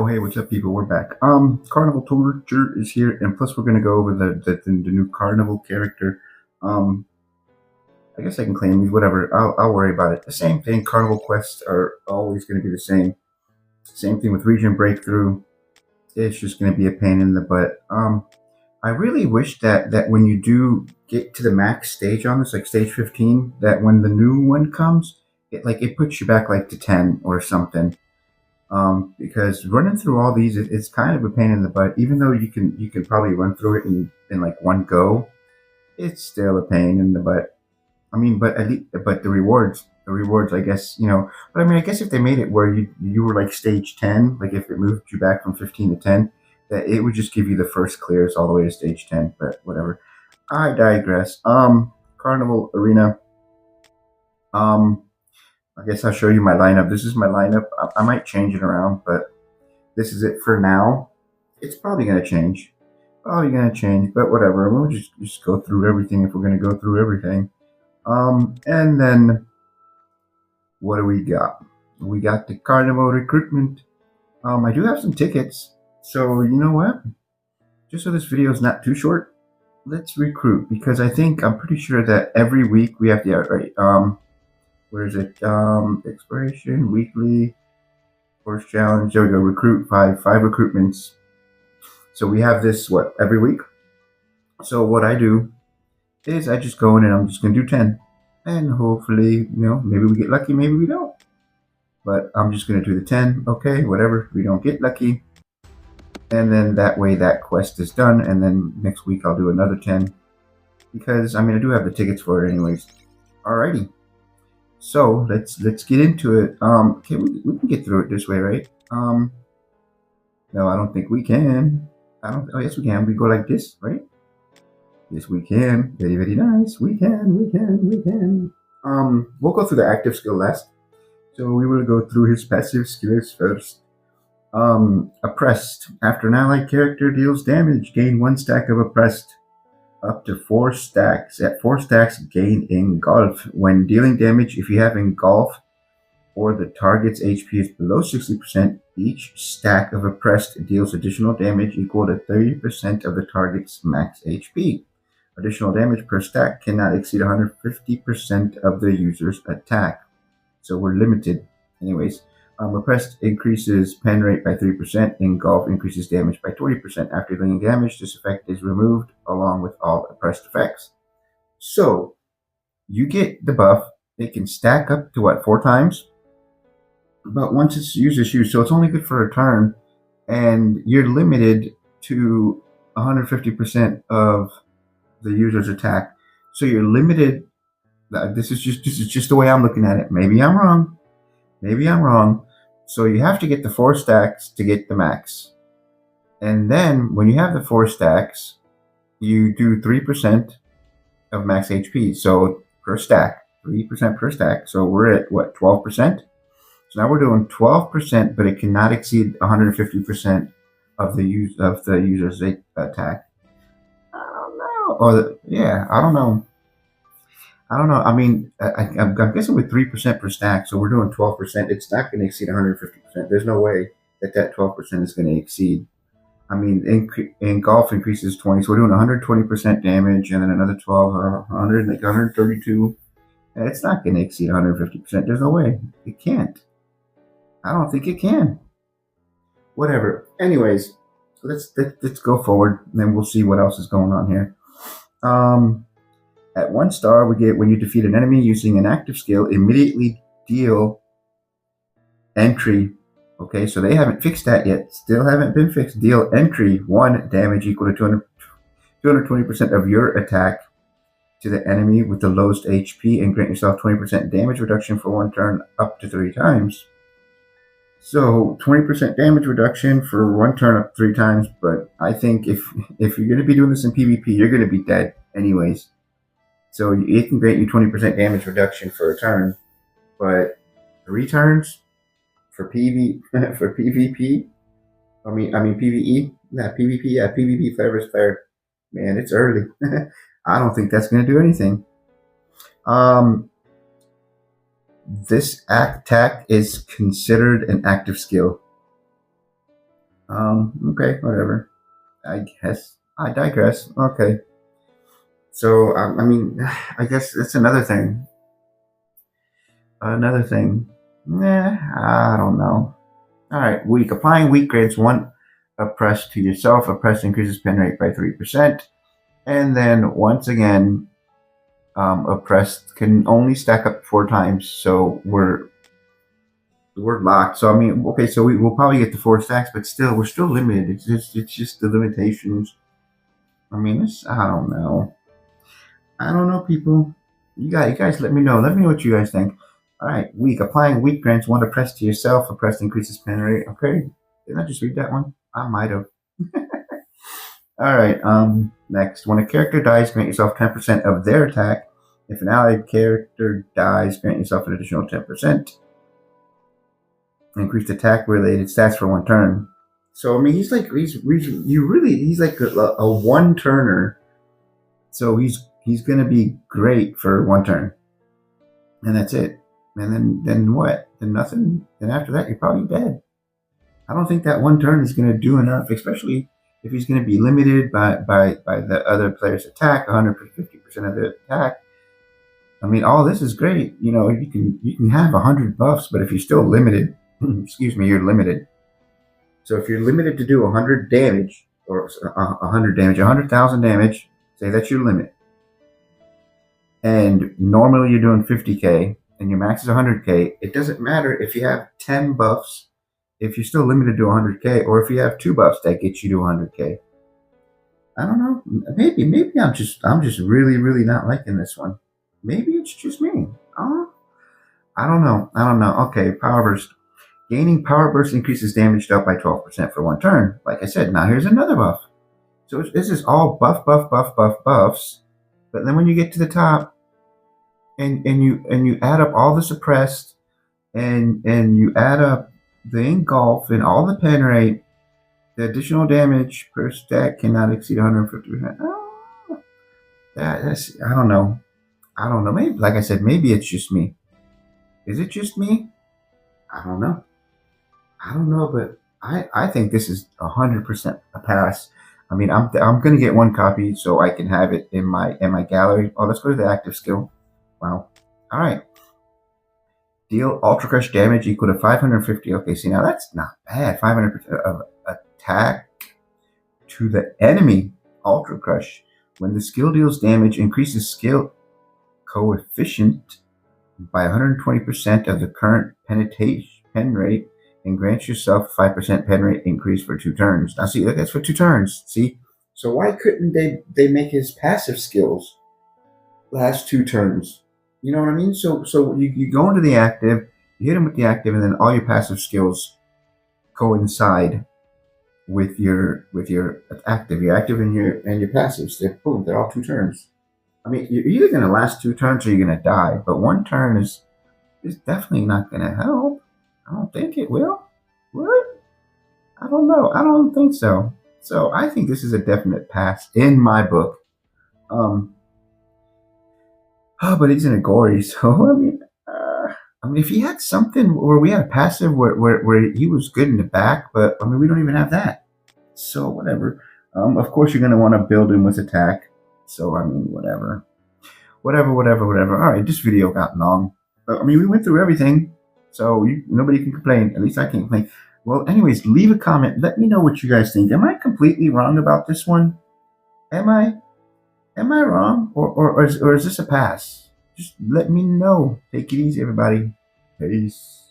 Hey, what's up, people? We're back. Carnival Torture is here, and plus we're gonna go over the new Carnival character. Um, I guess I can claim these, whatever. I'll worry about it. The same thing. Carnival quests are always going to be the same. Same thing with region breakthrough. It's just going to be a pain in the butt. I really wish that when you do get to the max stage on this, like stage 15, that when the new one comes, it puts you back like to 10 or something. Because running through all these, it's kind of a pain in the butt. Even though you can probably run through it in like one go, it's still a pain in the butt. I mean, but at least, but the rewards, I guess, But I mean, I guess if they made it where you were like stage 10, like if it moved you back from 15 to 10, that it would just give you the first clears all the way to stage 10. But whatever. I digress. Carnival Arena. Um, I guess I'll show you my lineup. This is my lineup. I might change it around, but this is it for now. It's probably gonna change. Probably gonna change, but whatever. We'll just go through everything if we're gonna go through everything. And then what do we got? We got the Carnival recruitment. I do have some tickets, so you know what? Just so this video is not too short, let's recruit because I'm pretty sure that every week we have to right. Where is it? Exploration weekly course challenge. There we go. Recruit five recruitments. So we have this every week. So what I do is I just go in and I'm just gonna do 10, and hopefully maybe we get lucky, maybe we don't. But I'm just gonna do the 10. Okay, whatever. We don't get lucky, and then that way that quest is done, and then next week I'll do another 10 because I do have the tickets for it anyways. Alrighty. So let's get into it. Okay, we can get through it this way, right? No, I don't think we can. Oh, yes, we can. We go like this, right? Yes, we can. Very, very nice. We can. We'll go through the active skill last. So we will go through his passive skills first. Oppressed. After an allied character deals damage, gain 1 stack of oppressed. Up to 4 stacks. At 4 stacks, gain engulf. When dealing damage, if you have engulf or the target's HP is below 60%, each stack of oppressed deals additional damage equal to 30% of the target's max HP. Additional damage per stack cannot exceed 150% of the user's attack. So we're limited. Anyways, oppressed increases pen rate by 3%. Engulf increases damage by 20%. After dealing damage, this effect is removed along with all oppressed effects. So you get the buff. It can stack up to 4 times? But once it's used, so it's only good for a turn, and you're limited to 150% of the user's attack. So you're limited. This is just the way I'm looking at it. Maybe I'm wrong. So you have to get the 4 stacks to get the max. And then when you have the 4 stacks, you do 3% of max HP. So per stack, 3% per stack. So we're at 12%? So now we're doing 12%, but it cannot exceed 150% of the user's attack. I don't know. I don't know. I'm guessing with 3% per stack, so we're doing 12%. It's not going to exceed 150%. There's no way that 12% is going to exceed. Engulf increases 20, so we're doing 120% damage, and then another 12, 100, like 132. It's not going to exceed 150%. There's no way. It can't. I don't think it can. Whatever. Anyways, let's go forward, and then we'll see what else is going on here. At 1 star, we get when you defeat an enemy using an active skill, immediately deal entry. Okay, so they haven't fixed that yet. Still haven't been fixed. Deal entry 1 damage equal to 220% of your attack to the enemy with the lowest HP, and grant yourself 20% damage reduction for 1 turn up to 3 times. So 20% damage reduction for 1 turn up 3 times, but I think if you're going to be doing this in PvP, you're going to be dead anyways. So it can grant you 20% damage reduction for a turn, but 3 turns for PvP. I mean PvE. Yeah, PvP. Yeah, PvP flavor is fair. Man, it's early. I don't think that's going to do anything. This attack is considered an active skill. Okay, whatever. I guess I digress. Okay, so I mean, I guess it's another thing. Another thing. Nah, I don't know. All right, weak. Applying weak grades one oppressed to yourself. Oppressed increases pen rate by 3%. And then once again, oppressed can only stack up 4 times. So we're locked. So I mean, okay, so we'll probably get the 4 stacks, but still, we're still limited. It's just the limitations. I mean, I don't know. I don't know, people. You guys, let me know. Let me know what you guys think. All right, weak. Applying weak grants one oppressed to yourself. Oppressed increases pen rate. Okay, didn't I just read that one? I might have. All right. Next, when a character dies, grant yourself 10% of their attack. If an allied character dies, grant yourself an additional 10%. Increased attack-related stats for 1 turn. So I mean, he's like a one-turner. So he's gonna be great for 1 turn, and that's it. And then what? Then nothing. Then after that, you're probably dead. I don't think that 1 turn is gonna do enough, especially if he's going to be limited by the other player's attack, 150% of the attack. I mean, all this is great. You can have 100 buffs, but if you're still limited, excuse me, you're limited. So if you're limited to do 100 damage or 100 damage, 100,000 damage, say that's your limit. And normally you're doing 50k, and your max is 100k. It doesn't matter if you have 10 buffs. If you're still limited to 100k, or if you have 2 buffs that get you to 100k. I don't know. Maybe I'm just really not liking this one. Maybe it's just me. I don't know. Okay, power burst. Gaining power burst increases damage dealt by 12% for 1 turn. Like I said, now here's another buff. So this is all buffs. But then when you get to the top, and you add up all the suppressed, and you add up the engulf and all the pen rate, the additional damage per stack cannot exceed 150%. That's I don't know. Maybe, like I said, maybe it's just me. Is it just me? I don't know. But I think this is 100% a pass. I mean, I'm gonna get 1 copy so I can have it in my gallery. Oh, let's go to the active skill. Wow. All right. Deal Ultra Crush damage equal to 550. Okay, see, now that's not bad. 500% of attack to the enemy. Ultra Crush. When the skill deals damage, increases skill coefficient by 120% of the current pen rate, and grants yourself 5% pen rate increase for 2 turns. Now, see, that's for 2 turns. See? So why couldn't they make his passive skills last 2 turns? You know what I mean? So you go into the active, you hit him with the active, and then all your passive skills coincide with your active. Your active and your passives. They're all 2 turns. I mean, you're either going to last 2 turns or you're going to die. But 1 turn is definitely not going to help. I don't think it will. What? I don't know. I don't think so. So I think this is a definite pass in my book. But he's in a gory, so I mean, if he had something where we had a passive where he was good in the back, but I mean, we don't even have that. So whatever. Of course, you're gonna want to build him with attack. So I mean, whatever. All right, this video got long. I mean, we went through everything, so nobody can complain. At least I can't complain. Well, anyways, leave a comment. Let me know what you guys think. Am I completely wrong about this one? Am I wrong, or is this a pass? Just let me know. Take it easy, everybody. Peace.